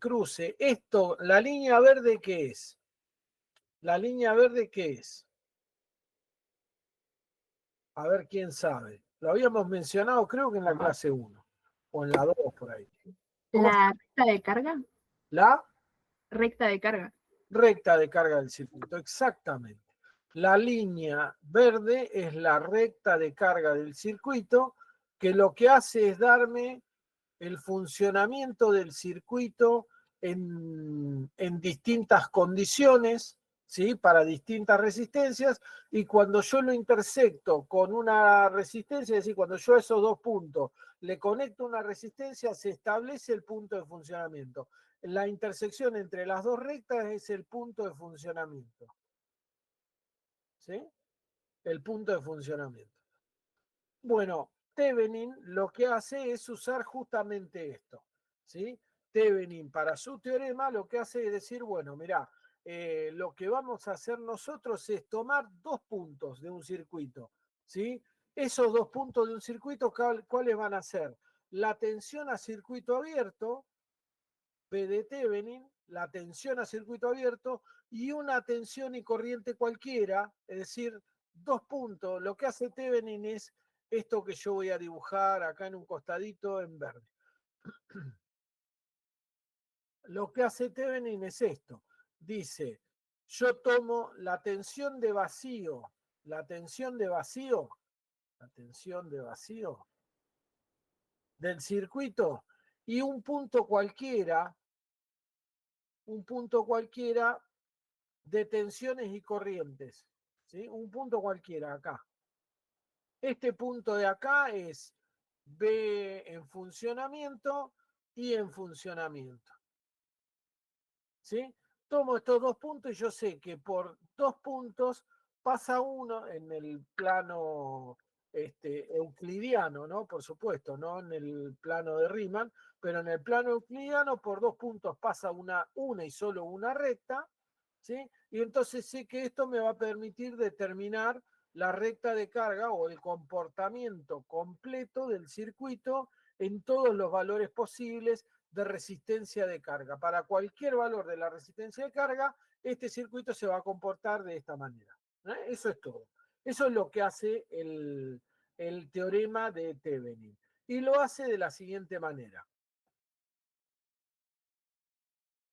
cruce. Esto, la línea verde, ¿qué es? La línea verde, ¿qué es? A ver quién sabe. Lo habíamos mencionado, creo que en la clase 1 o en la 2 por ahí. ¿La recta de carga? La Recta de carga. recta de carga del circuito, exactamente. La línea verde es la recta de carga del circuito, que lo que hace es darme el funcionamiento del circuito en distintas condiciones, ¿sí? Para distintas resistencias, y cuando yo lo intersecto con una resistencia, es decir, cuando yo a esos dos puntos le conecto una resistencia, se establece el punto de funcionamiento. La intersección entre las dos rectas es el punto de funcionamiento. ¿Sí? El punto de funcionamiento. Bueno, Thevenin lo que hace es usar justamente esto. ¿Sí? Thevenin para su teorema lo que hace es decir, bueno, mirá, lo que vamos a hacer nosotros es tomar dos puntos de un circuito. ¿Sí? Esos dos puntos de un circuito, ¿cuáles van a ser? La tensión a circuito abierto, P de Thevenin, la tensión a circuito abierto y una tensión y corriente cualquiera, es decir, dos puntos. Lo que hace Thevenin es esto que yo voy a dibujar acá en un costadito en verde. Lo que hace Thevenin es esto. Dice, yo tomo la tensión de vacío, la tensión de vacío del circuito y un punto cualquiera de tensiones y corrientes. ¿Sí? Un punto cualquiera acá. Este punto de acá es B en funcionamiento y en funcionamiento. ¿Sí? Tomo estos dos puntos y yo sé que por dos puntos pasa uno en el plano euclidiano, ¿no? Por supuesto, no en el plano de Riemann, pero en el plano euclidiano por dos puntos pasa una y solo una recta, ¿sí? Y entonces sé que esto me va a permitir determinar la recta de carga o el comportamiento completo del circuito en todos los valores posibles de resistencia de carga. Para cualquier valor de la resistencia de carga, este circuito se va a comportar de esta manera. Eso es todo. Eso es lo que hace el teorema de Thevenin. Y lo hace de la siguiente manera.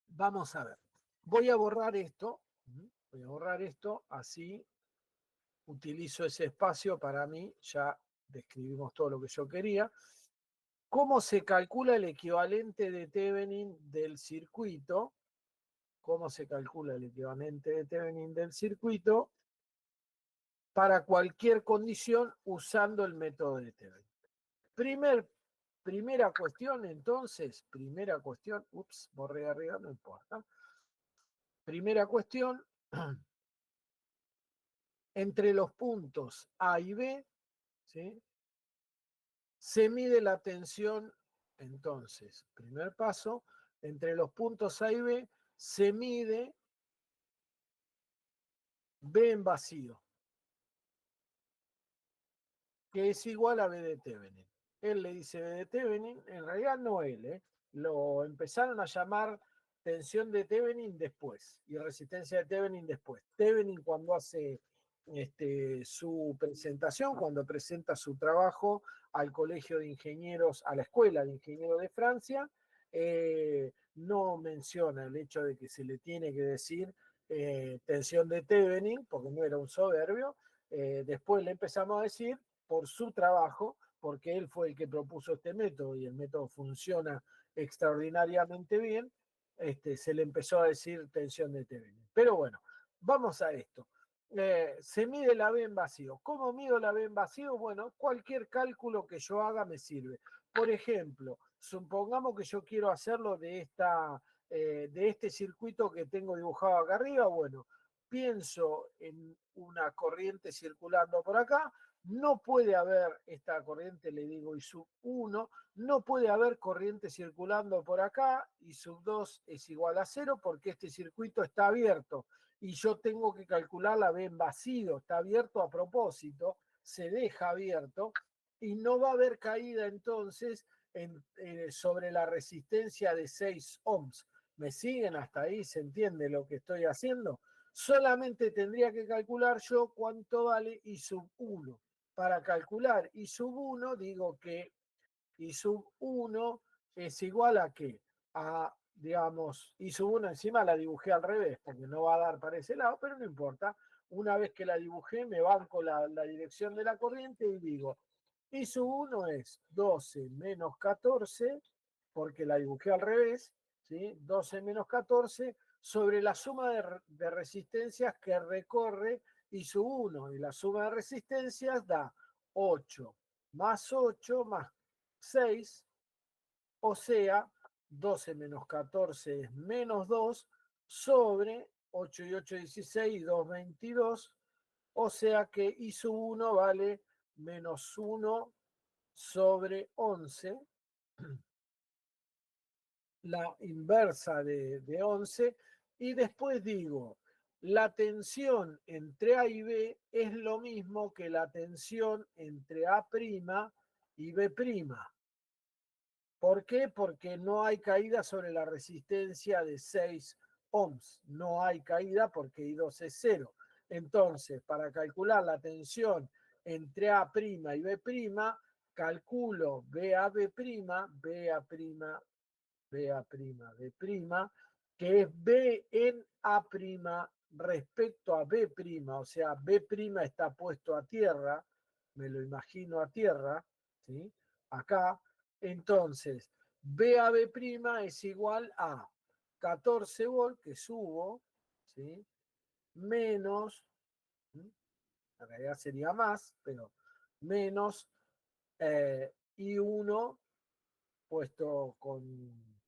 Vamos a ver. Voy a borrar esto. Voy a borrar esto, así utilizo ese espacio para mí. Ya describimos todo lo que yo quería. ¿Cómo se calcula el equivalente de Thevenin del circuito? ¿Cómo se calcula el equivalente de Thevenin del circuito para cualquier condición usando el método de Thevenin? Primera cuestión, entonces, borré arriba, no importa. Primera cuestión, entre los puntos A y B, ¿sí? Se mide la tensión, entonces, primer paso, entre los puntos A y B se mide B en vacío, que es igual a B de Thevenin. Él le dice B de Thevenin, en realidad no él, lo empezaron a llamar tensión de Thevenin después y resistencia de Thevenin después. Thevenin cuando hace su presentación, cuando presenta su trabajo al Colegio de Ingenieros, a la Escuela de Ingenieros de Francia, no menciona el hecho de que se le tiene que decir tensión de Thevenin, porque no era un soberbio. Después le empezamos a decir por su trabajo, porque él fue el que propuso este método y el método funciona extraordinariamente bien, se le empezó a decir tensión de Thevenin. Pero bueno, vamos a esto. Se mide la B en vacío. ¿Cómo mido la B en vacío? Bueno, cualquier cálculo que yo haga me sirve. Por ejemplo, supongamos que yo quiero hacerlo de este circuito que tengo dibujado acá arriba. Bueno, pienso en una corriente circulando por acá. No puede haber esta corriente, le digo I sub 1, no puede haber corriente circulando por acá, I sub 2 es igual a 0 porque este circuito está abierto y yo tengo que calcular la B en vacío, está abierto a propósito, se deja abierto y no va a haber caída entonces sobre la resistencia de 6 ohms. ¿Me siguen hasta ahí? ¿Se entiende lo que estoy haciendo? Solamente tendría que calcular yo cuánto vale I sub 1. Para calcular I sub 1, digo que I sub 1 es igual a qué? A, digamos, I sub 1 encima la dibujé al revés, porque no va a dar para ese lado, pero no importa. Una vez que la dibujé, me banco la dirección de la corriente y digo, I sub 1 es 12 menos 14, porque la dibujé al revés, ¿sí? 12 menos 14 sobre la suma de resistencias que recorre I sub 1. Y la suma de resistencias da 8 más 8 más 6, o sea, 12 menos 14 es menos 2 sobre 8 y 8, 16 y 2, 22, o sea que I sub 1 vale menos 1 sobre 11, la inversa de 11, y después digo, la tensión entre A y B es lo mismo que la tensión entre A' y B'. ¿Por qué? Porque no hay caída sobre la resistencia de 6 ohms. No hay caída porque I2 es 0. Entonces, para calcular la tensión entre A' y B', calculo BAB', BA', BA', que es B en A' respecto a B', o sea, B' está puesto a tierra, me lo imagino a tierra, ¿sí? Acá. Entonces, BAB' es igual a 14 volt que subo, ¿sí? Menos, en realidad sería más, pero menos I1 puesto con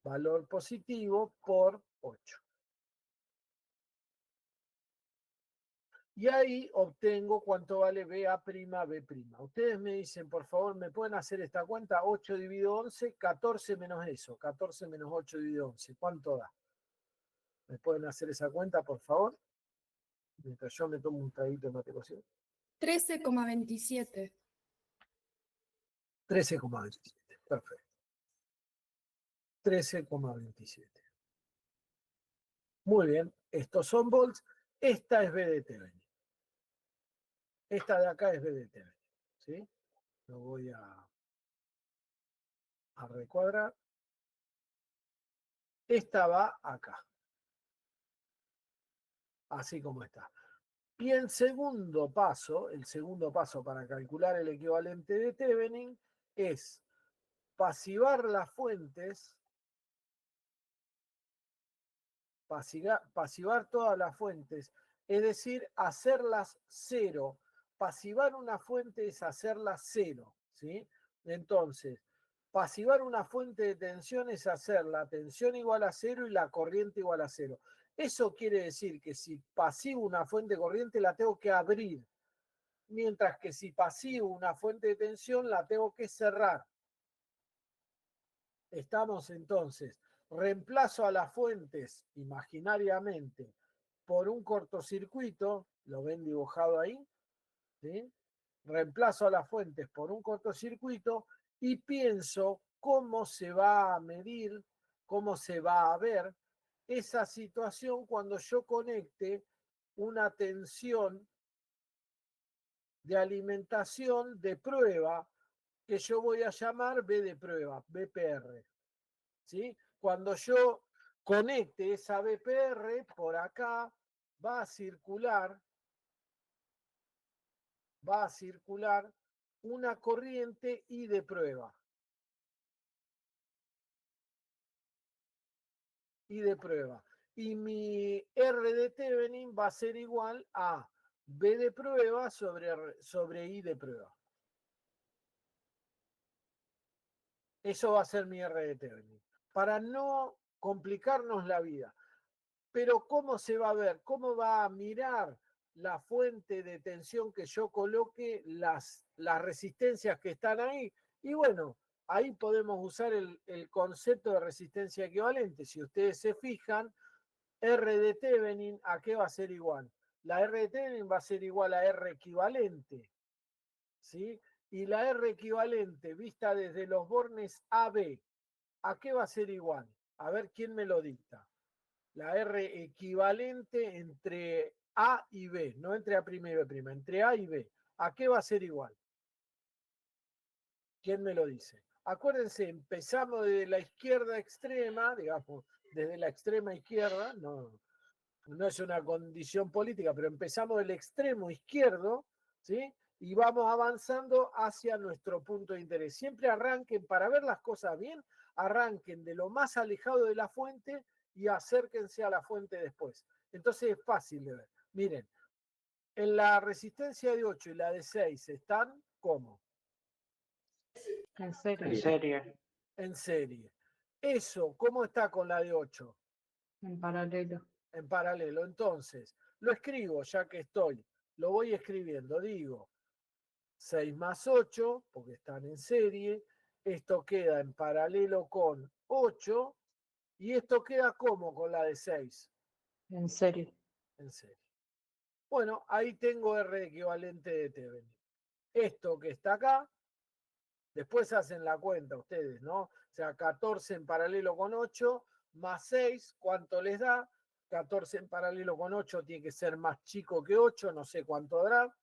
valor positivo por 8. Y ahí obtengo cuánto vale BA', B'. Ustedes me dicen, por favor, ¿me pueden hacer esta cuenta? 8 dividido 11, 14 menos eso. 14 menos 8 dividido 11. ¿Cuánto da? ¿Me pueden hacer esa cuenta, por favor? Mientras yo me tomo un traguito de mate cocido. 13,27. 13,27. Perfecto. 13,27. Muy bien. Estos son volts. Esta es B de Thevenin. Esta de acá es B de Thevenin. ¿Sí? Lo voy a recuadrar. Esta va acá. Así como está. Y el segundo paso para calcular el equivalente de Thevenin es pasivar las fuentes, pasivar todas las fuentes, es decir, hacerlas cero. Pasivar una fuente es hacerla cero, ¿sí? Entonces, pasivar una fuente de tensión es hacer la tensión igual a cero y la corriente igual a cero. Eso quiere decir que si pasivo una fuente de corriente la tengo que abrir, mientras que si pasivo una fuente de tensión la tengo que cerrar. Estamos entonces, reemplazo a las fuentes imaginariamente por un cortocircuito, lo ven dibujado ahí, ¿sí? Reemplazo a las fuentes por un cortocircuito y pienso cómo se va a medir, cómo se va a ver esa situación cuando yo conecte una tensión de alimentación de prueba que yo voy a llamar B de prueba, BPR. ¿Sí? Cuando yo conecte esa BPR por acá, va a circular una corriente I de prueba. I de prueba. Y mi R de Thevenin va a ser igual a B de prueba sobre I de prueba. Eso va a ser mi R de Thevenin. Para no complicarnos la vida. Pero ¿cómo se va a ver? ¿Cómo va a mirar la fuente de tensión que yo coloque, las resistencias que están ahí? Y bueno, ahí podemos usar el concepto de resistencia equivalente. Si ustedes se fijan, R de Thevenin, ¿a qué va a ser igual? La R de Thevenin va a ser igual a R equivalente, ¿sí? Y la R equivalente vista desde los bornes AB, ¿a qué va a ser igual? A ver quién me lo dicta. La R equivalente entre A y B, no entre A' y B', entre A y B. ¿A qué va a ser igual? ¿Quién me lo dice? Acuérdense, empezamos desde la izquierda extrema, digamos, desde la extrema izquierda, no es una condición política, pero empezamos del extremo izquierdo, ¿sí? Y vamos avanzando hacia nuestro punto de interés. Siempre arranquen, para ver las cosas bien, arranquen de lo más alejado de la fuente y acérquense a la fuente después. Entonces es fácil de ver. Miren, en la resistencia de 8 y la de 6 están, ¿cómo? En En serie, serie. En serie. Eso, ¿cómo está con la de 8? en paralelo. En paralelo. Entonces, lo escribo ya que estoy. Lo voy escribiendo. Digo, 6 más 8, porque están en serie. Esto queda en paralelo con 8. Y esto queda como con la de 6. En serie. En serie. Bueno, ahí tengo R equivalente de Thevenin. Esto que está acá, después hacen la cuenta ustedes, ¿no? O sea, 14 en paralelo con 8 más 6, ¿cuánto les da? 14 en paralelo con 8 tiene que ser más chico que 8, no sé cuánto dará.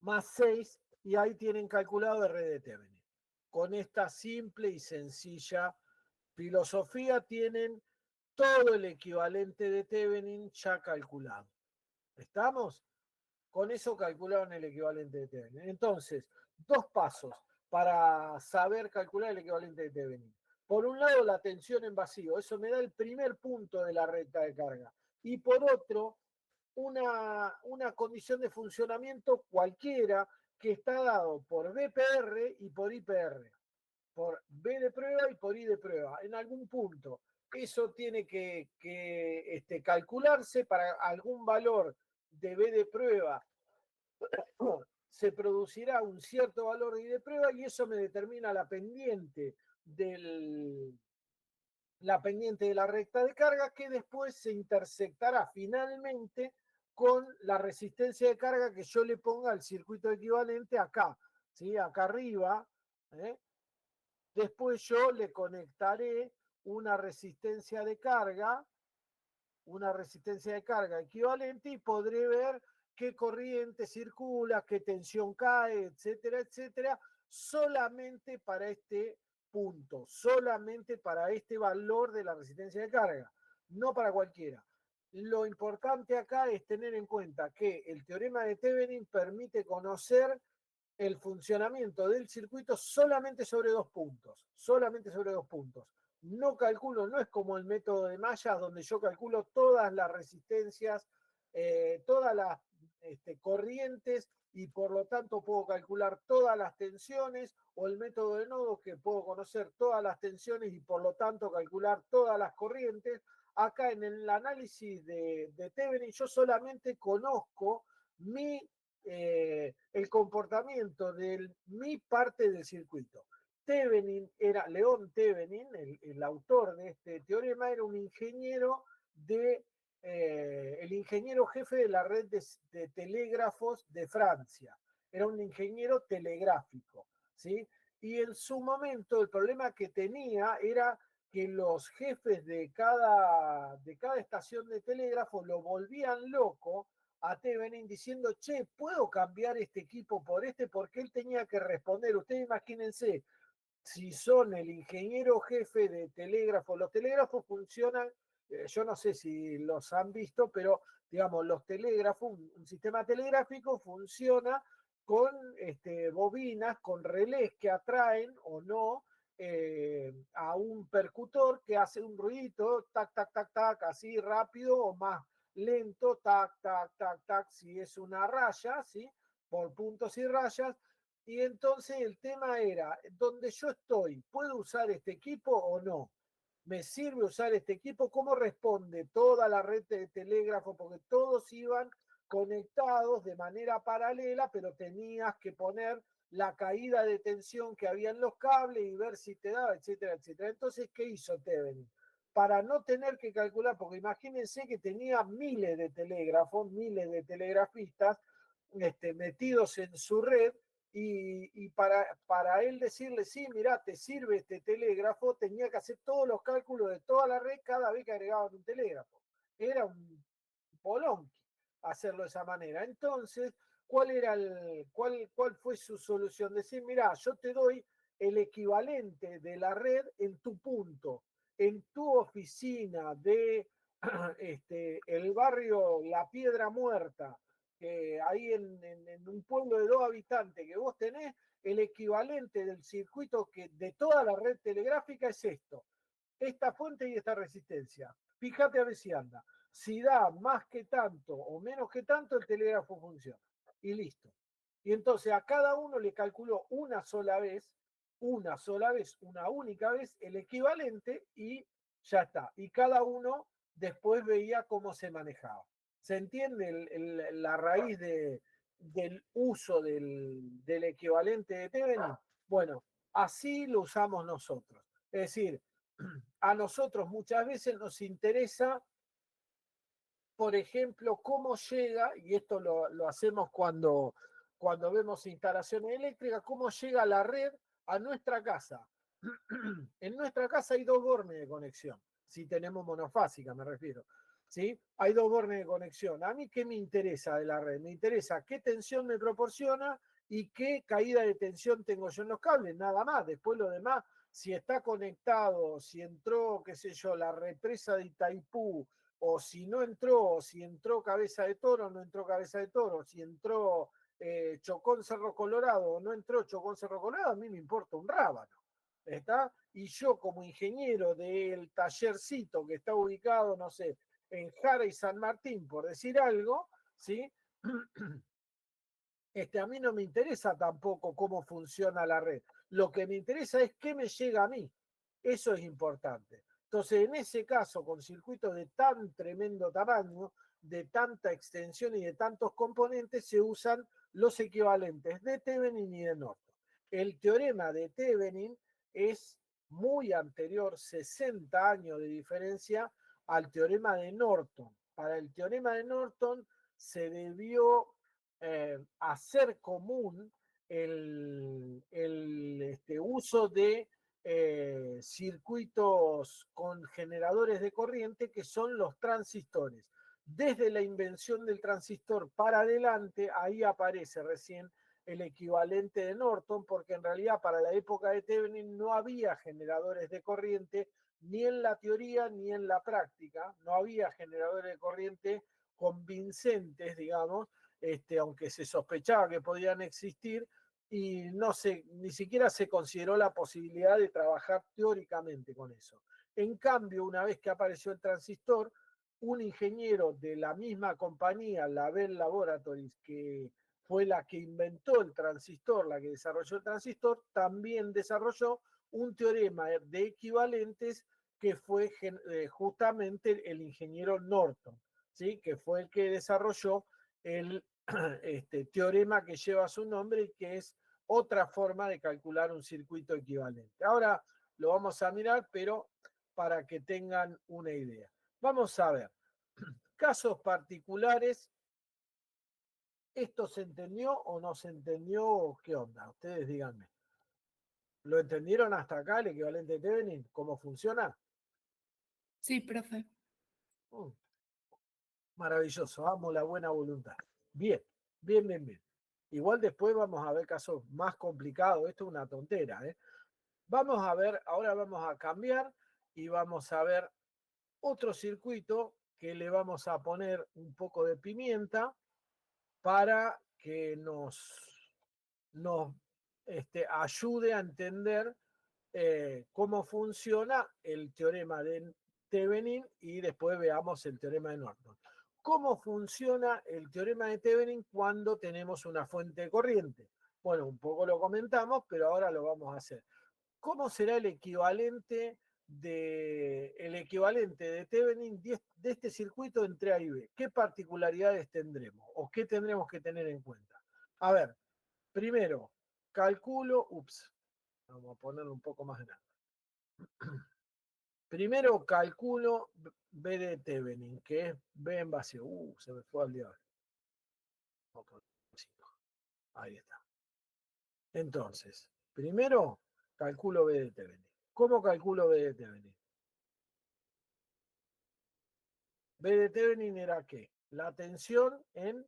Más 6, y ahí tienen calculado R de Thevenin. Con esta simple y sencilla filosofía tienen todo el equivalente de Thevenin ya calculado. ¿Estamos? Con eso calcularon el equivalente de Thevenin. Entonces, dos pasos para saber calcular el equivalente de Thevenin. Por un lado, la tensión en vacío. Eso me da el primer punto de la recta de carga. Y por otro, una condición de funcionamiento cualquiera que está dado por BPR y por IPR. Por B de prueba y por I de prueba. En algún punto. Eso tiene que calcularse para algún valor de B de prueba se producirá un cierto valor de I de prueba y eso me determina la pendiente de la recta de carga que después se intersectará finalmente con la resistencia de carga que yo le ponga al circuito equivalente acá, ¿sí? Acá arriba. ¿eh? Después yo le conectaré una resistencia de carga equivalente y podré ver qué corriente circula, qué tensión cae, etcétera, etcétera, solamente para este punto, solamente para este valor de la resistencia de carga, no para cualquiera. Lo importante acá es tener en cuenta que el teorema de Thevenin permite conocer el funcionamiento del circuito solamente sobre dos puntos, solamente sobre dos puntos. No calculo, no es como el método de mallas donde yo calculo todas las resistencias, todas las corrientes y por lo tanto puedo calcular todas las tensiones, o el método de nodos que puedo conocer todas las tensiones y por lo tanto calcular todas las corrientes. Acá en el análisis de Thevenin yo solamente conozco el comportamiento de mi parte del circuito. León Thevenin, el autor de este teorema, era un ingeniero el ingeniero jefe de la red de telégrafos de Francia. Era un ingeniero telegráfico, ¿sí? Y en su momento el problema que tenía era que los jefes de cada estación de telégrafo lo volvían loco a Thevenin diciendo, che, ¿puedo cambiar este equipo por este? Porque él tenía que responder. Ustedes imagínense, si son el ingeniero jefe de telégrafo, los telégrafos funcionan, yo no sé si los han visto, pero digamos, los telégrafos, un sistema telegráfico funciona con bobinas, con relés que atraen o no a un percutor que hace un ruidito, tac, tac, tac, tac, así rápido o más lento, tac, tac, tac, tac, si es una raya, ¿sí? Por puntos y rayas. Y entonces el tema era, donde yo estoy, ¿puedo usar este equipo o no? ¿Me sirve usar este equipo? ¿Cómo responde toda la red de telégrafo? Porque todos iban conectados de manera paralela, pero tenías que poner la caída de tensión que había en los cables y ver si te daba, etcétera, etcétera. Entonces, ¿qué hizo Thevenin? Para no tener que calcular, porque imagínense que tenía miles de telégrafos, miles de telegrafistas metidos en su red, Y para él decirle, sí, mirá, te sirve este telégrafo, tenía que hacer todos los cálculos de toda la red cada vez que agregaban un telégrafo. Era un polonqui hacerlo de esa manera. Entonces, ¿cuál fue su solución? Decir, mirá, yo te doy el equivalente de la red en tu punto, en tu oficina de el barrio La Piedra Muerta, ahí en un pueblo de 2 habitantes que vos tenés, el equivalente del circuito de toda la red telegráfica es esto, esta fuente y esta resistencia. Fíjate a ver si anda. Si da más que tanto o menos que tanto, el telégrafo funciona. Y listo. Y entonces a cada uno le calculó una única vez, el equivalente y ya está. Y cada uno después veía cómo se manejaba. ¿Se entiende la raíz del uso del equivalente de Thevenin? Bueno, así lo usamos nosotros. Es decir, a nosotros muchas veces nos interesa, por ejemplo, cómo llega, y esto lo hacemos cuando vemos instalaciones eléctricas, cómo llega la red a nuestra casa. En nuestra casa hay 2 bornes de conexión, si tenemos monofásica me refiero. ¿Sí? Hay 2 bornes de conexión. ¿A mí qué me interesa de la red? Me interesa qué tensión me proporciona y qué caída de tensión tengo yo en los cables, nada más. Después lo demás, si está conectado, si entró, qué sé yo, la represa de Itaipú, o si no entró, o si entró Cabeza de Toro, no entró Cabeza de Toro, si entró Chocón Cerro Colorado o no entró Chocón Cerro Colorado, a mí me importa un rábano. ¿Está? Y yo como ingeniero del tallercito que está ubicado, no sé, en Jara y San Martín, por decir algo, ¿sí? A mí no me interesa tampoco cómo funciona la red. Lo que me interesa es qué me llega a mí. Eso es importante. Entonces, en ese caso, con circuitos de tan tremendo tamaño, de tanta extensión y de tantos componentes, se usan los equivalentes de Thevenin y de Norton. El teorema de Thevenin es muy anterior, 60 años de diferencia, al teorema de Norton. Para el teorema de Norton se debió hacer común el uso de circuitos con generadores de corriente que son los transistores. Desde la invención del transistor para adelante, ahí aparece recién el equivalente de Norton, porque en realidad para la época de Thevenin no había generadores de corriente ni en la teoría ni en la práctica, no había generadores de corriente convincentes, digamos, aunque se sospechaba que podían existir, y ni siquiera se consideró la posibilidad de trabajar teóricamente con eso. En cambio, una vez que apareció el transistor, un ingeniero de la misma compañía, la Bell Laboratories, que fue la que inventó el transistor, la que desarrolló el transistor, también desarrolló un teorema de equivalentes que fue justamente el ingeniero Norton, ¿sí? Que fue el que desarrolló el teorema que lleva su nombre y que es otra forma de calcular un circuito equivalente. Ahora lo vamos a mirar, pero para que tengan una idea. Vamos a ver, casos particulares. ¿Esto se entendió o no se entendió? ¿Qué onda? Ustedes díganme. ¿Lo entendieron hasta acá el equivalente de Thevenin? ¿Cómo funciona? Sí, profe. Maravilloso, amo la buena voluntad. Bien, bien, bien, bien. Igual después vamos a ver casos más complicados. Esto es una tontera, ¿eh? Vamos a ver, ahora vamos a cambiar y vamos a ver otro circuito que le vamos a poner un poco de pimienta para que nos ayude a entender cómo funciona el teorema de Thevenin y después veamos el teorema de Norton. ¿Cómo funciona el teorema de Thevenin cuando tenemos una fuente de corriente? Bueno, un poco lo comentamos, pero ahora lo vamos a hacer. ¿Cómo será el equivalente de Thevenin de este circuito entre A y B? ¿Qué particularidades tendremos o qué tendremos que tener en cuenta? A ver, primero, vamos a ponerlo un poco más grande. Primero calculo B de Thevenin, que es B en vacío. Se me fue al diablo. Ahí está. Entonces, primero calculo B de Thevenin. ¿Cómo calculo B de Thevenin? B de Thevenin era ¿qué? La tensión en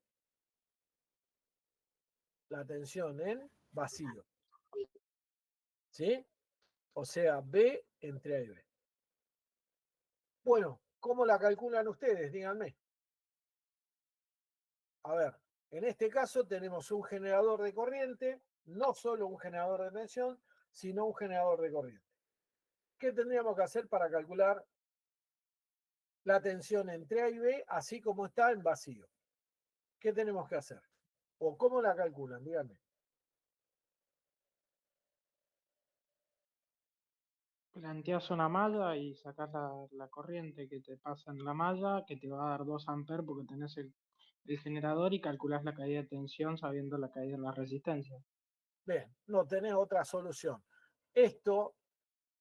vacío. ¿Sí? O sea, B entre A y B. Bueno, ¿cómo la calculan ustedes? Díganme. A ver, en este caso tenemos un generador de corriente, no solo un generador de tensión, sino un generador de corriente. ¿Qué tendríamos que hacer para calcular la tensión entre A y B, así como está en vacío? ¿Qué tenemos que hacer? ¿O cómo la calculan? Díganme. Planteas una malla y sacas la corriente que te pasa en la malla, que te va a dar 2 amperes porque tenés el generador y calculás la caída de tensión sabiendo la caída de la resistencia. Bien, no tenés otra solución. Esto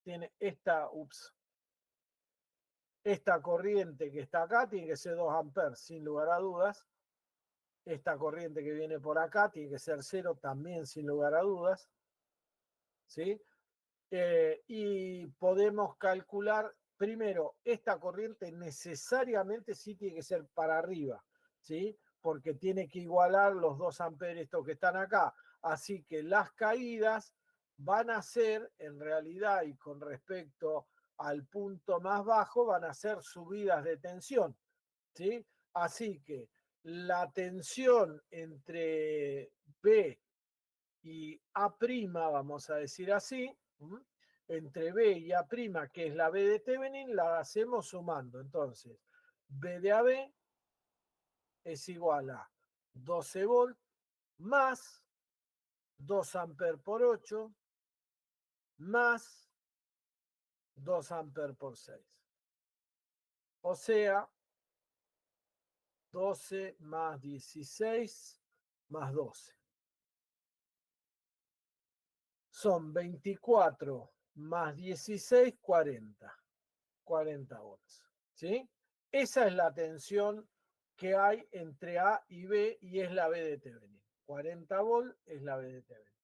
tiene esta corriente que está acá tiene que ser 2 amperes, sin lugar a dudas. Esta corriente que viene por acá tiene que ser 0 también, sin lugar a dudas. ¿Sí? Y podemos calcular, primero, esta corriente necesariamente sí tiene que ser para arriba, ¿sí? Porque tiene que igualar los 2 amperes estos que están acá. Así que las caídas van a ser, en realidad, y con respecto al punto más bajo, van a ser subidas de tensión, ¿sí? Así que la tensión entre B y A', vamos a decir así, entre B y A', que es la B de Thevenin, la hacemos sumando. Entonces, B de AB es igual a 12 volt más 2 amperes por 8 más 2 amperes por 6. O sea, 12 más 16 más 12. Son 24 más 16, 40. 40 volts. ¿Sí? Esa es la tensión que hay entre A y B y es la B de Thevenin. 40 volts es la B de Thevenin,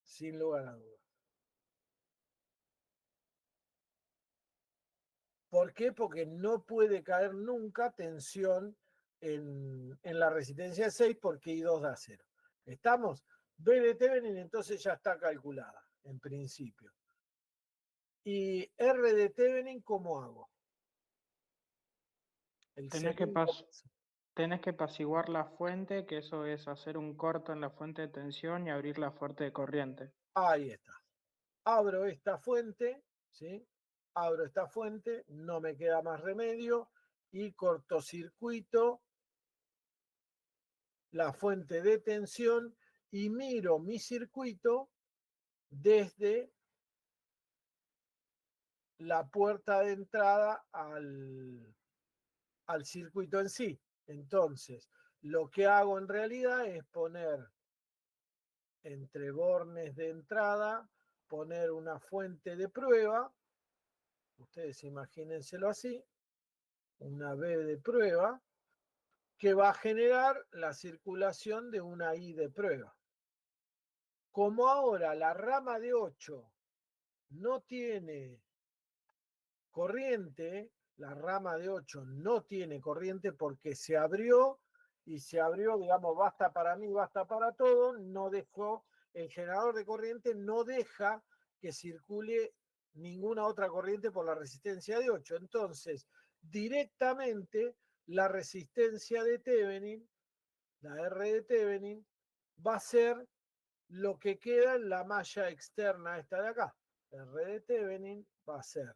sin lugar a dudas. ¿Por qué? Porque no puede caer nunca tensión en la resistencia 6 porque I2 da 0. ¿Estamos? B de Thevenin entonces ya está calculada, en principio. ¿Y R de Thevenin cómo hago? El Tenés que, segundo paso. tenés que apaciguar la fuente, que eso es hacer un corto en la fuente de tensión y abrir la fuente de corriente. Ahí está. Abro esta fuente, ¿sí? Abro esta fuente, no me queda más remedio y cortocircuito la fuente de tensión y miro mi circuito desde la puerta de entrada al circuito en sí. Entonces, lo que hago en realidad es poner entre bornes de entrada, poner una fuente de prueba, ustedes imagínenselo así, una B de prueba, que va a generar la circulación de una I de prueba. Como ahora la rama de 8 no tiene corriente, la rama de 8 no tiene corriente porque se abrió y se abrió, digamos, basta para mí, basta para todo, no dejó, el generador de corriente no deja que circule ninguna otra corriente por la resistencia de 8. Entonces, directamente la resistencia de Thevenin, la R de Thevenin, va a ser lo que queda en la malla externa esta de acá. R de Thevenin va a ser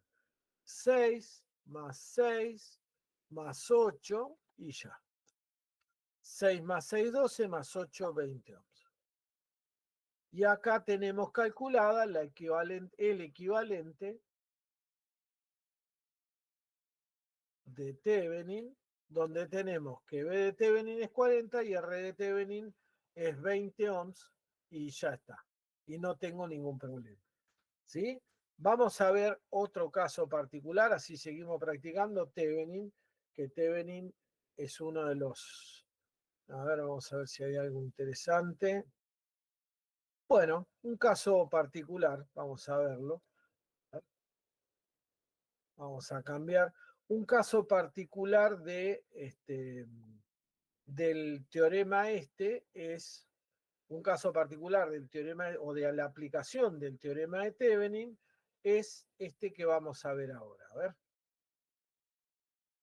6 más 6 más 8 y ya. 6 más 6, 12 más 8, 20 ohms. Y acá tenemos calculada el equivalente de Thevenin, donde tenemos que B de Thevenin es 40 y R de Thevenin es 20 ohms y ya está. Y no tengo ningún problema. ¿Sí? Vamos a ver otro caso particular, así seguimos practicando Thevenin, que Thevenin es uno de los... A ver, vamos a ver si hay algo interesante. Bueno, un caso particular, vamos a verlo. Vamos a cambiar. Un caso particular del teorema es un caso particular del teorema o de la aplicación del teorema de Thevenin es este que vamos a ver ahora. A ver.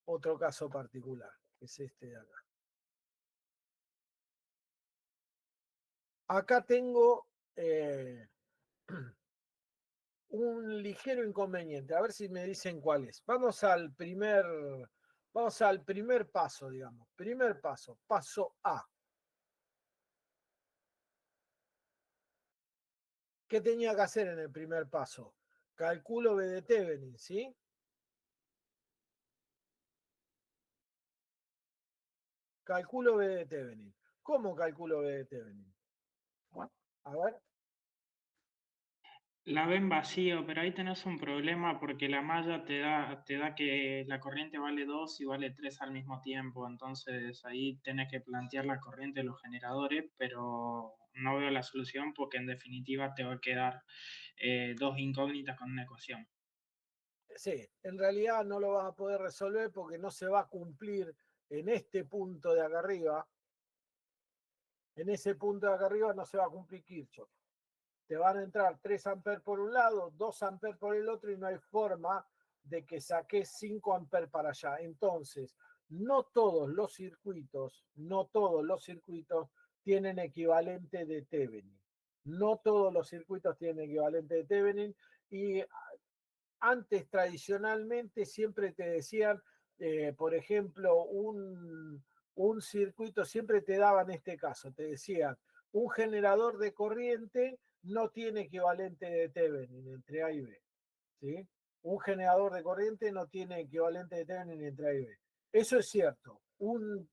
Otro caso particular, que es este de acá. Acá tengo un ligero inconveniente. A ver si me dicen cuál es. Vamos al primer paso, digamos. Primer paso, paso A. ¿Qué tenía que hacer en el primer paso? Calculo B de Thevenin, ¿sí? Calculo B de Thevenin. ¿Cómo calculo B de Thevenin? A ver. La ven vacío, pero ahí tenés un problema porque la malla te da que la corriente vale 2 y vale 3 al mismo tiempo. Entonces ahí tenés que plantear la corriente de los generadores, pero no veo la solución porque en definitiva te va a quedar dos incógnitas con una ecuación. Sí, en realidad no lo vas a poder resolver porque no se va a cumplir en este punto de acá arriba. En ese punto de acá arriba no se va a cumplir Kirchhoff. Te van a entrar 3 amperes por un lado, 2 amperes por el otro y no hay forma de que saques 5 amperes para allá. Entonces, no todos los circuitos tienen equivalente de Thevenin. No todos los circuitos tienen equivalente de Thevenin y antes tradicionalmente siempre te decían, por ejemplo, un circuito, siempre te daban este caso, te decían, un generador de corriente no tiene equivalente de Thevenin entre A y B. ¿Sí? Un generador de corriente no tiene equivalente de Thevenin entre A y B. Eso es cierto. Un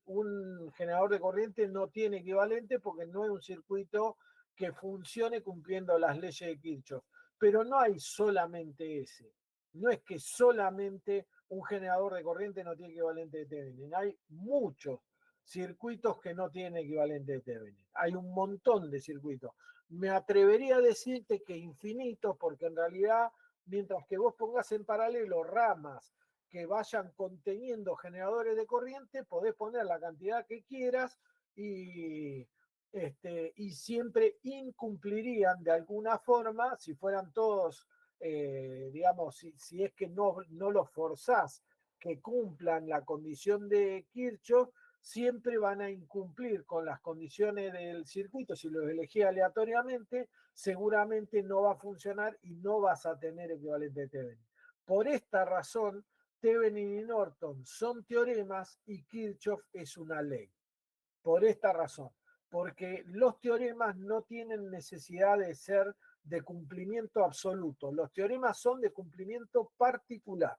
generador de corriente no tiene equivalente porque no es un circuito que funcione cumpliendo las leyes de Kirchhoff. Pero no hay solamente ese. No es que solamente un generador de corriente no tiene equivalente de Thevenin. Hay muchos circuitos que no tienen equivalente de Thevenin. Hay un montón de circuitos. Me atrevería a decirte que infinitos, porque en realidad, mientras que vos pongas en paralelo ramas que vayan conteniendo generadores de corriente, podés poner la cantidad que quieras y siempre incumplirían de alguna forma, si fueran todos, digamos, si es que no los forzás que cumplan la condición de Kirchhoff, siempre van a incumplir con las condiciones del circuito. Si los elegí aleatoriamente, seguramente no va a funcionar y no vas a tener equivalente de Thevenin. Por esta razón, Thevenin y Norton son teoremas y Kirchhoff es una ley. Por esta razón, porque los teoremas no tienen necesidad de ser de cumplimiento absoluto. Los teoremas son de cumplimiento particular.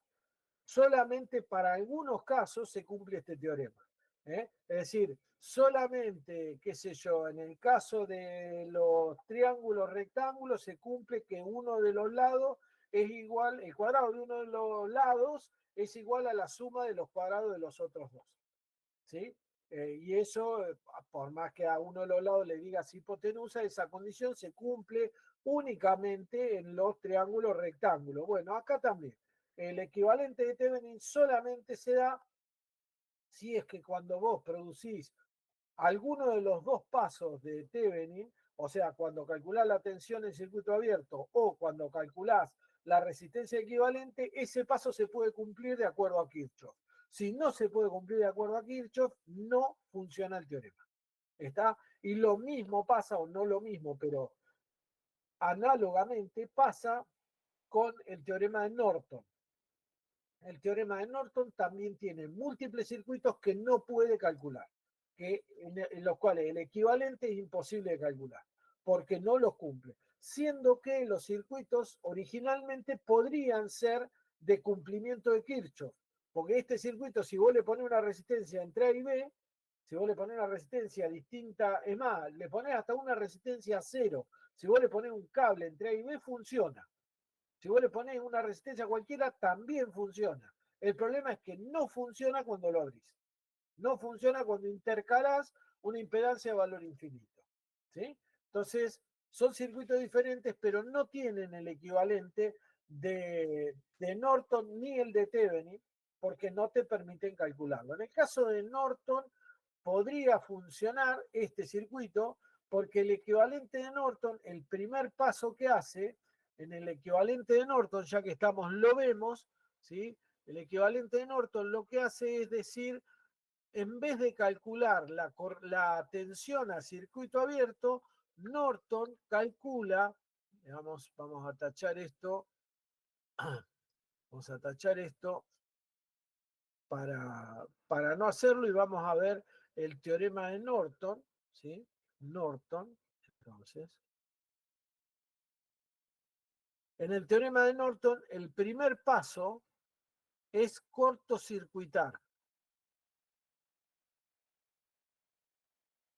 Solamente para algunos casos se cumple este teorema. Es decir, solamente, qué sé yo, en el caso de los triángulos rectángulos se cumple que uno de los lados es igual, el cuadrado de uno de los lados es igual a la suma de los cuadrados de los otros dos. ¿Sí? Y eso, por más que a uno de los lados le digas hipotenusa, esa condición se cumple únicamente en los triángulos rectángulos. Bueno, acá también. El equivalente de Thevenin solamente se da si es que cuando vos producís alguno de los dos pasos de Thevenin, o sea, cuando calculás la tensión en circuito abierto o cuando calculás la resistencia equivalente, ese paso se puede cumplir de acuerdo a Kirchhoff. Si no se puede cumplir de acuerdo a Kirchhoff, no funciona el teorema. ¿Está? Y lo mismo pasa, o no lo mismo, pero análogamente pasa con el teorema de Norton. El teorema de Norton también tiene múltiples circuitos que no puede calcular, en los cuales el equivalente es imposible de calcular, porque no los cumple, siendo que los circuitos originalmente podrían ser de cumplimiento de Kirchhoff, porque este circuito, si vos le pones una resistencia entre A y B, si vos le pones una resistencia distinta, es más, le pones hasta una resistencia cero, si vos le pones un cable entre A y B, funciona. Si vos le pones una resistencia cualquiera, también funciona. El problema es que no funciona cuando lo abrís. No funciona cuando intercalás una impedancia de valor infinito. ¿Sí? Entonces, Son circuitos diferentes, pero no tienen el equivalente de Norton ni el de Thevenin, porque no te permiten calcularlo. En el caso de Norton, podría funcionar este circuito, porque el equivalente de Norton, el primer paso que hace, en el equivalente de Norton, ya que estamos, lo vemos, ¿sí? El equivalente de Norton lo que hace es decir, en vez de calcular la tensión a circuito abierto, Norton calcula, vamos a tachar esto, vamos a tachar esto para no hacerlo y vamos a ver el teorema de Norton, ¿sí? Norton, entonces. En el teorema de Norton, el primer paso es cortocircuitar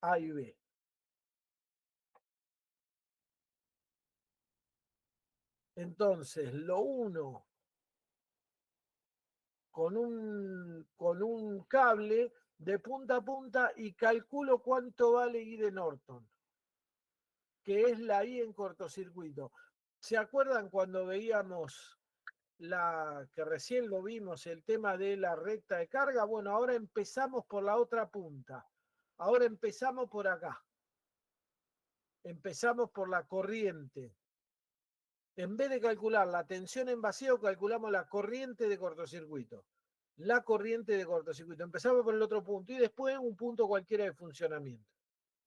A y B. Entonces, lo uno con un cable de punta a punta y calculo cuánto vale I de Norton, que es la I en cortocircuito. ¿Se acuerdan cuando veíamos que recién lo vimos, el tema de la recta de carga? Bueno, ahora empezamos por la otra punta. Ahora empezamos por acá. Empezamos por la corriente. En vez de calcular la tensión en vacío, calculamos la corriente de cortocircuito. La corriente de cortocircuito. Empezamos por el otro punto y después un punto cualquiera de funcionamiento.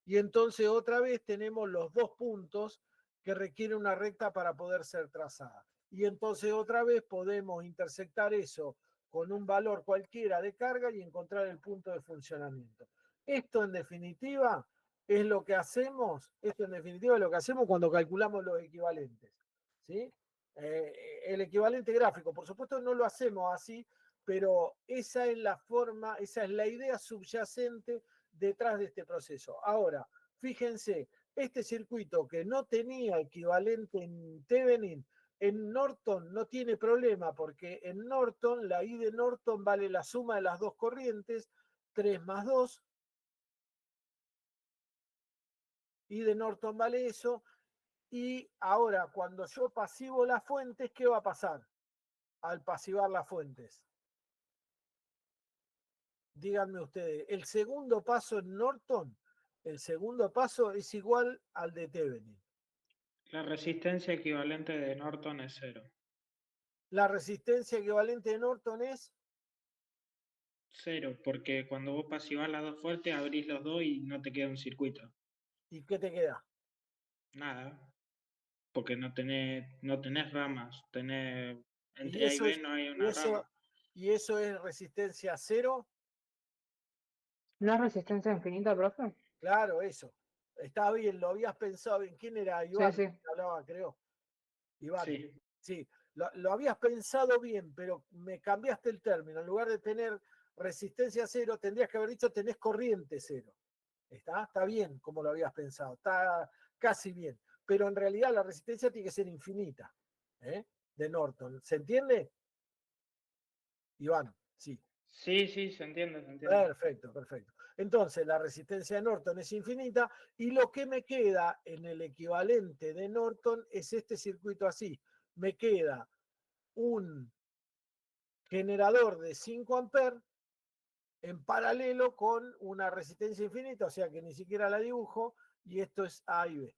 Y entonces otra vez tenemos los dos puntos que requieren una recta para poder ser trazada. Y entonces otra vez podemos intersectar eso con un valor cualquiera de carga y encontrar el punto de funcionamiento. Esto en definitiva es lo que hacemos, cuando calculamos los equivalentes, ¿sí? El equivalente gráfico, por supuesto no lo hacemos así, pero esa es la forma, esa es la idea subyacente detrás de este proceso. Ahora, fíjense, este circuito que no tenía equivalente en Thevenin, en Norton no tiene problema, porque en Norton, la I de Norton vale la suma de las dos corrientes, 3 más 2. I de Norton vale eso. Y ahora, cuando yo pasivo las fuentes, ¿qué va a pasar al pasivar las fuentes? Díganme ustedes, el segundo paso en Norton, el segundo paso es igual al de Thevenin. La resistencia equivalente de Norton es 0. La resistencia equivalente de Norton es 0, porque cuando vos pasivás las dos fuertes, abrís los dos y no te queda un circuito. ¿y qué te queda? Nada. Porque no tenés ramas. Entre ¿Y A y eso B es, no hay y una eso, rama. y eso es resistencia cero? ¿No es resistencia infinita, profe? Claro, eso. Está bien, lo habías pensado bien. ¿Quién era? Iván, Sí. que hablaba, creo. Iván. Sí. Sí, lo habías pensado bien, pero me cambiaste el término. En lugar de tener resistencia cero, tendrías que haber dicho tenés corriente cero. Está bien como lo habías pensado, está casi bien. Pero en realidad la resistencia tiene que ser infinita, ¿eh? De Norton. ¿Se entiende? Iván, sí. Sí, se entiende. Perfecto. Entonces la resistencia de Norton es infinita y lo que me queda en el equivalente de Norton es este circuito así. Me queda un generador de 5 amperes en paralelo con una resistencia infinita, o sea que ni siquiera la dibujo, y esto es A y B.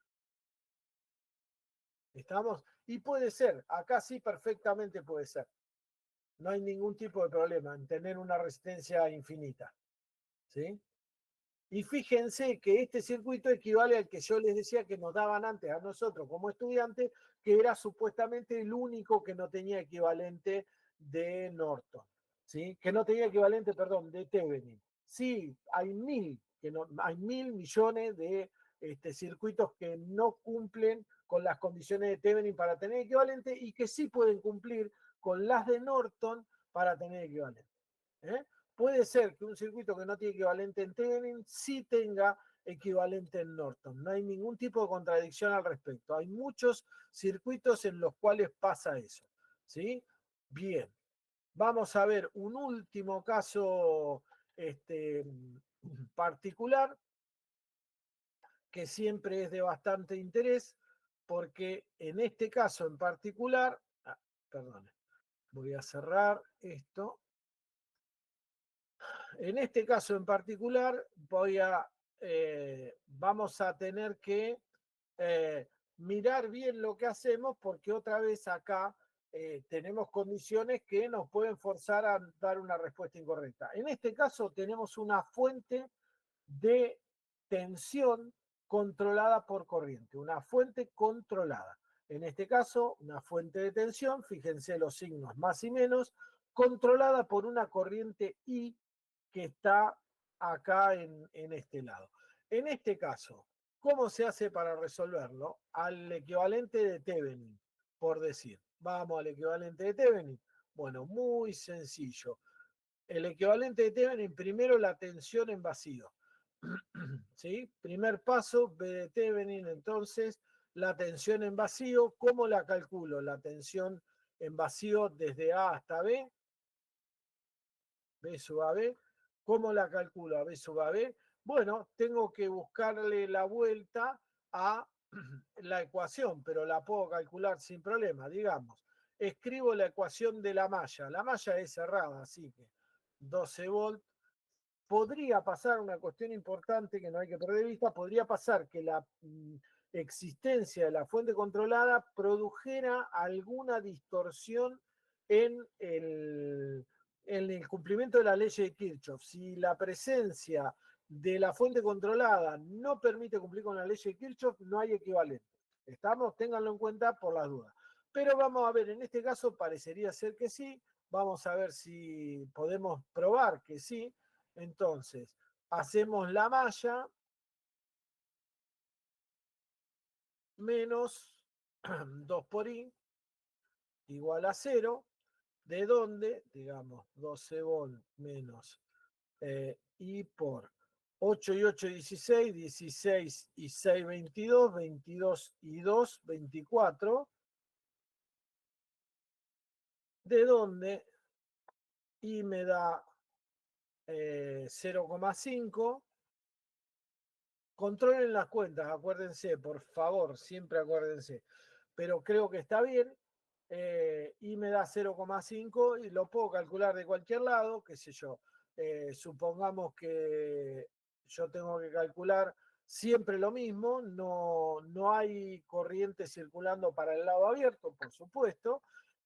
¿Estamos? Y puede ser, acá sí perfectamente puede ser. No hay ningún tipo de problema en tener una resistencia infinita. ¿Sí? Y fíjense que este circuito equivale al que yo les decía que nos daban antes a nosotros como estudiantes, que era supuestamente el único que no tenía equivalente de Norton. ¿Sí? Que no tenía equivalente, perdón, de Thevenin. Sí, hay hay 1.000 millones de circuitos que no cumplen con las condiciones de Thevenin para tener equivalente y que sí pueden cumplir con las de Norton para tener equivalente. Puede ser que un circuito que no tiene equivalente en Thevenin sí tenga equivalente en Norton. No hay ningún tipo de contradicción al respecto. Hay muchos circuitos en los cuales pasa eso. ¿Sí? Bien. Vamos a ver un último caso particular que siempre es de bastante interés, porque en este caso en particular, perdón, voy a cerrar esto. En este caso en particular vamos a tener que mirar bien lo que hacemos, porque otra vez acá tenemos condiciones que nos pueden forzar a dar una respuesta incorrecta. En este caso tenemos una fuente de tensión controlada por corriente, una fuente controlada. En este caso, una fuente de tensión, fíjense los signos más y menos, controlada por una corriente I que está acá en este lado. En este caso, ¿cómo se hace para resolverlo? Al equivalente de Thevenin, por decir. Vamos al equivalente de Thevenin. Bueno, muy sencillo. El equivalente de Thevenin, primero la tensión en vacío. ¿Sí? Primer paso, B de Thevenin, entonces, la tensión en vacío, ¿cómo la calculo? La tensión en vacío desde A hasta B, B sub AB, ¿cómo la calculo a B sub AB? Bueno, tengo que buscarle la vuelta a la ecuación, pero la puedo calcular sin problema, digamos. Escribo la ecuación de la malla es cerrada, así que 12 volts. Podría pasar una cuestión importante que no hay que perder de vista, podría pasar que la existencia de la fuente controlada produjera alguna distorsión en el cumplimiento de la ley de Kirchhoff. Si la presencia de la fuente controlada no permite cumplir con la ley de Kirchhoff, no hay equivalente. ¿Estamos? Ténganlo en cuenta por las dudas. Pero vamos a ver, en este caso parecería ser que sí. Vamos a ver si podemos probar que sí. Entonces, hacemos la malla menos 2 por I igual a 0, de donde, digamos, 12 volt menos I por 8 y 8, 16, 16 y 6, 22, 22 y 2, 24, de donde I me da 0,5. Controlen las cuentas, acuérdense, por favor, siempre acuérdense. Pero creo que está bien. Y me da 0,5 y lo puedo calcular de cualquier lado, qué sé yo. Supongamos que yo tengo que calcular siempre lo mismo, no hay corriente circulando para el lado abierto, por supuesto,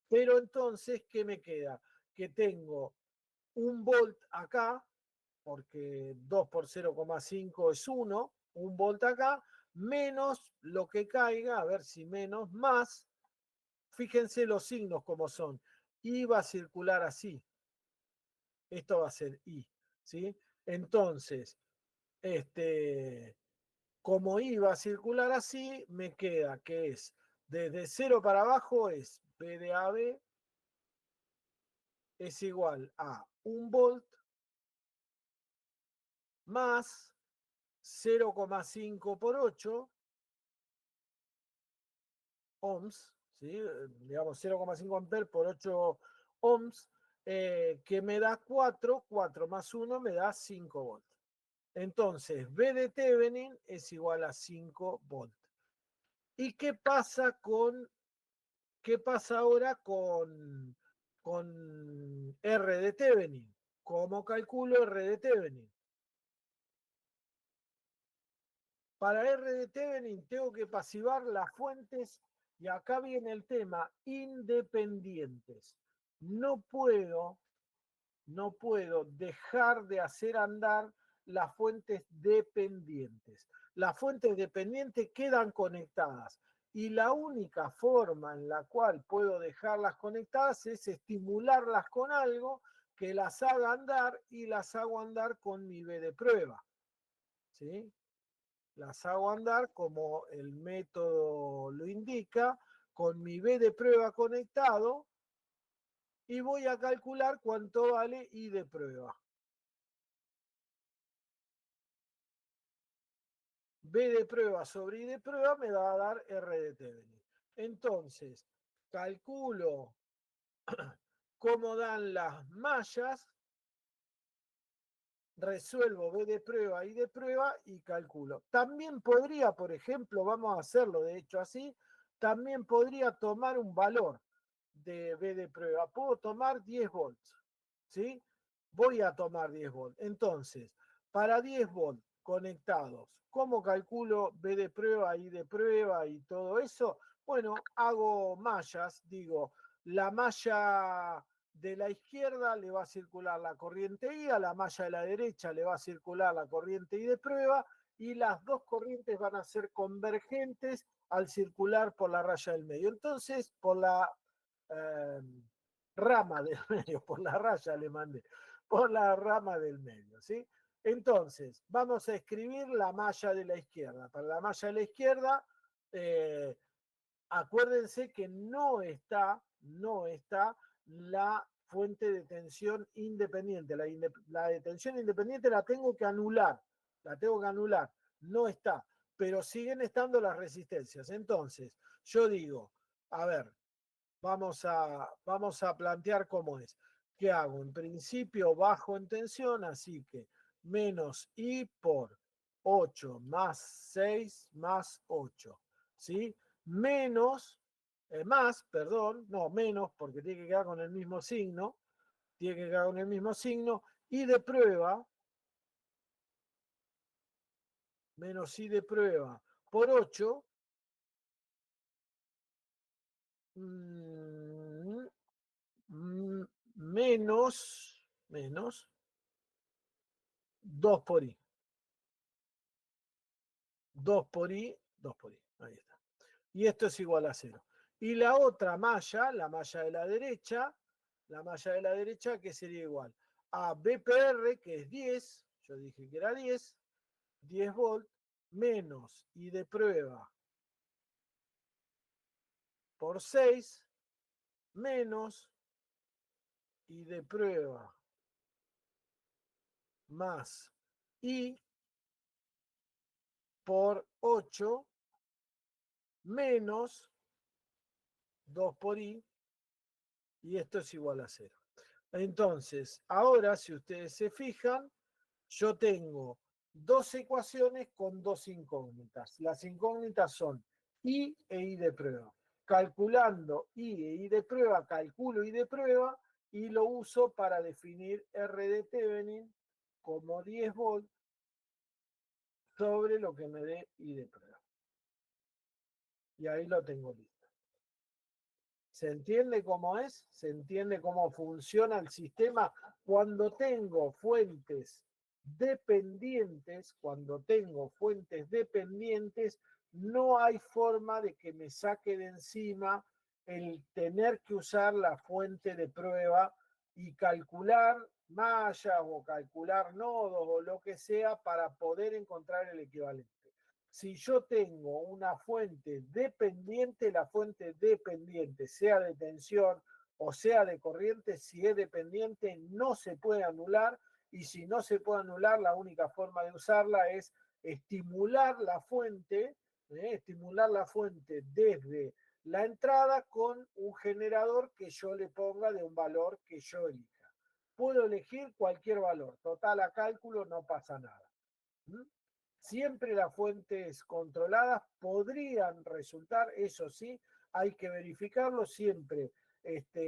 pero entonces, ¿qué me queda? Que tengo 1 volt acá, porque 2 por 0,5 es 1, 1 volt acá, menos lo que caiga, a ver si menos, más, fíjense los signos como son, I va a circular así, esto va a ser I, ¿sí? Entonces, como I va a circular así, me queda que es, desde 0 para abajo es B de AB es igual a 1 volt más 0,5 por 8 ohms, ¿sí? Digamos 0,5 amperes por 8 ohms, que me da 4, 4 más 1 me da 5 volts. Entonces, B de Thevenin es igual a 5 volts. ¿Y qué pasa ahora con R de Thevenin? ¿Cómo calculo R de Thevenin? Para R de Thevenin tengo que pasivar las fuentes y acá viene el tema, independientes. No puedo dejar de hacer andar las fuentes dependientes. Las fuentes dependientes quedan conectadas y la única forma en la cual puedo dejarlas conectadas es estimularlas con algo que las haga andar y las hago andar con mi B de prueba. ¿Sí? Las hago andar como el método lo indica, con mi B de prueba conectado y voy a calcular cuánto vale I de prueba. B de prueba sobre I de prueba me va a dar R de Thevenin. Entonces, calculo cómo dan las mallas resuelvo B de prueba y de prueba y calculo. También podría, por ejemplo, vamos a hacerlo de hecho así, también podría tomar un valor de B de prueba. Puedo tomar 10 volts, ¿sí? Voy a tomar 10 volts. Entonces, para 10 volts conectados, ¿cómo calculo B de prueba, I de prueba y todo eso? Bueno, hago mallas, digo, la malla de la izquierda le va a circular la corriente I, a la malla de la derecha le va a circular la corriente I de prueba, y las dos corrientes van a ser convergentes al circular por la raya del medio. Entonces, por la eh, rama del medio, por la raya le mandé, por la rama del medio, ¿sí? Entonces, vamos a escribir la malla de la izquierda. Para la malla de la izquierda, acuérdense que no está la fuente de tensión independiente. La de tensión independiente la tengo que anular, no está, pero siguen estando las resistencias. Entonces, yo digo, a ver, vamos a plantear cómo es. ¿Qué hago? En principio bajo en tensión, así que menos I por 8 más 6 más 8, ¿sí? Menos, perdón, no, menos, porque tiene que quedar con el mismo signo, y de prueba, menos I de prueba por 8, menos 2 por I. 2 por I, ahí está. Y esto es igual a 0. Y la otra malla, la malla de la derecha, que sería igual a BPR, que es 10, yo dije que era 10 volts, menos I de prueba por 6, menos I de prueba más I por 8, menos 2 por I, y esto es igual a 0. Entonces, ahora, si ustedes se fijan, yo tengo dos ecuaciones con dos incógnitas. Las incógnitas son I e I de prueba. Calculando I e I de prueba, calculo I de prueba y lo uso para definir R de Thevenin como 10 volts sobre lo que me dé I de prueba. Y ahí lo tengo listo. ¿Se entiende cómo es? ¿Se entiende cómo funciona el sistema? Cuando tengo fuentes dependientes, no hay forma de que me saque de encima el tener que usar la fuente de prueba y calcular mallas o calcular nodos o lo que sea para poder encontrar el equivalente. Si yo tengo una fuente dependiente, la fuente dependiente, sea de tensión o sea de corriente, si es dependiente no se puede anular, y si no se puede anular, la única forma de usarla es estimular la fuente desde la entrada con un generador que yo le ponga de un valor que yo elija. Puedo elegir cualquier valor, total a cálculo, no pasa nada. Siempre las fuentes controladas podrían resultar, eso sí, hay que verificarlo siempre.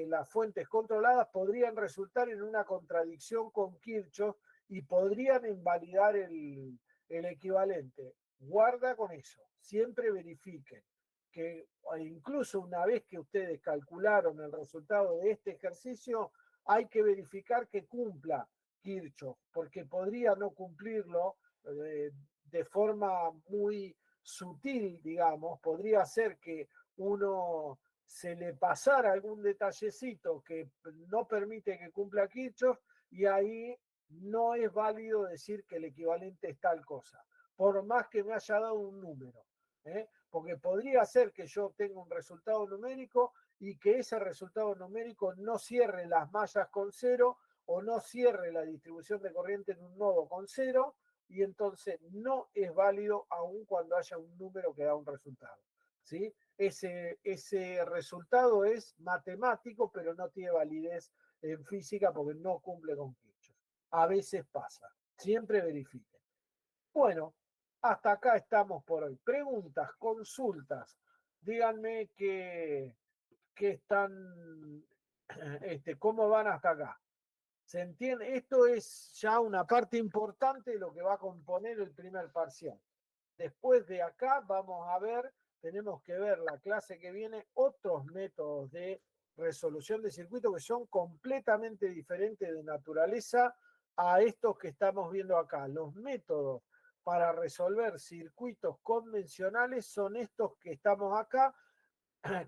Las fuentes controladas podrían resultar en una contradicción con Kirchhoff y podrían invalidar el equivalente. Guarda con eso, siempre verifiquen que incluso una vez que ustedes calcularon el resultado de este ejercicio, hay que verificar que cumpla Kirchhoff, porque podría no cumplirlo de forma muy sutil, digamos. Podría ser que uno se le pasara algún detallecito que no permite que cumpla Kirchhoff, y ahí no es válido decir que el equivalente es tal cosa, por más que me haya dado un número, porque podría ser que yo tenga un resultado numérico y que ese resultado numérico no cierre las mallas con 0 o no cierre la distribución de corriente en un nodo con 0, y entonces no es válido aun cuando haya un número que da un resultado, ¿sí? Ese resultado es matemático, pero no tiene validez en física porque no cumple con Kirchhoff. A veces pasa. Siempre verifiquen. Bueno, hasta acá estamos por hoy. Preguntas, consultas. Díganme que están, cómo van hasta acá. ¿Se entiende? Esto es ya una parte importante de lo que va a componer el primer parcial. Después de acá vamos a ver, tenemos que ver la clase que viene, otros métodos de resolución de circuito que son completamente diferentes de naturaleza a estos que estamos viendo acá. Los métodos para resolver circuitos convencionales son estos que estamos acá,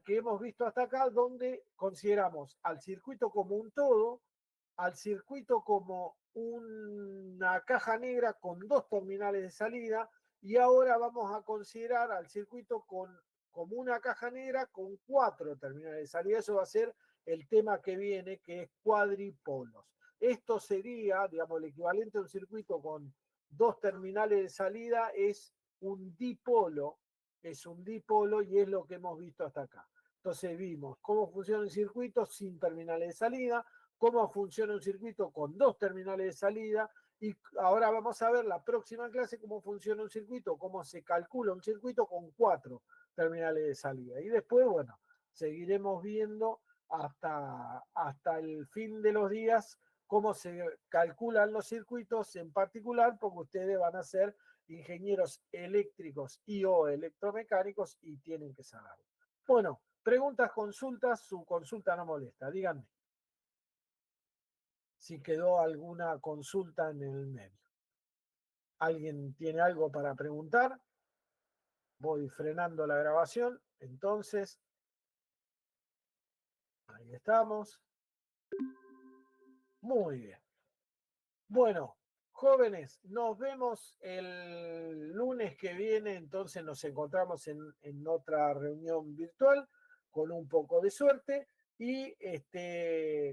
que hemos visto hasta acá, donde consideramos al circuito como un todo, al circuito como una caja negra con dos terminales de salida, y ahora vamos a considerar al circuito como una caja negra con 4 terminales de salida. Eso va a ser el tema que viene, que es cuadripolos. Esto sería, digamos, el equivalente a un circuito con 2 terminales de salida, es un dipolo, y es lo que hemos visto hasta acá. Entonces vimos cómo funciona un circuito sin terminales de salida, cómo funciona un circuito con 2 terminales de salida, y ahora vamos a ver la próxima clase cómo funciona un circuito, cómo se calcula un circuito con 4 terminales de salida. Y después, bueno, seguiremos viendo hasta el fin de los días cómo se calculan los circuitos en particular, porque ustedes van a ser ingenieros eléctricos y o electromecánicos y tienen que saberlo. Bueno, preguntas, consultas, su consulta no molesta, díganme si quedó alguna consulta en el medio. ¿Alguien tiene algo para preguntar? Voy frenando la grabación, entonces, ahí estamos. Muy bien. Bueno, jóvenes, nos vemos el lunes que viene, entonces nos encontramos en otra reunión virtual con un poco de suerte, y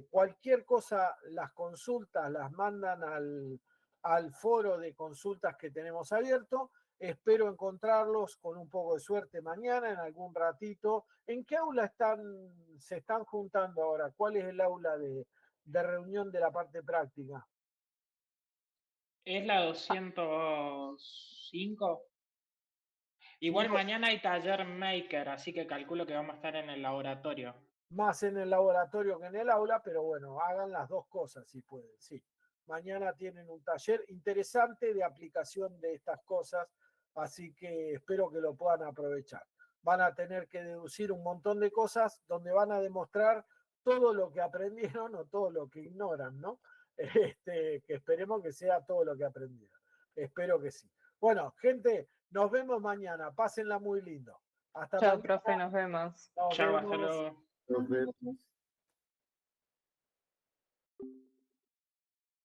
cualquier cosa, las consultas las mandan al foro de consultas que tenemos abierto. Espero encontrarlos con un poco de suerte mañana, en algún ratito. ¿En qué aula se están juntando ahora? ¿Cuál es el aula de reunión de la parte práctica? Es la 205. Igual Sí, mañana hay taller maker, así que calculo que vamos a estar en el laboratorio. más en el laboratorio que en el aula, pero bueno, hagan las dos cosas si pueden, sí. Mañana tienen un taller interesante de aplicación de estas cosas, así que espero que lo puedan aprovechar. Van a tener que deducir un montón de cosas donde van a demostrar todo lo que aprendieron o todo lo que ignoran, ¿no? Que esperemos que sea todo lo que aprendieron. Espero que sí. Bueno, gente, nos vemos mañana. Pásenla muy lindo. Hasta Chao, mañana. profe, nos vemos. Nos Chao, hasta vemos. luego. Nos vemos.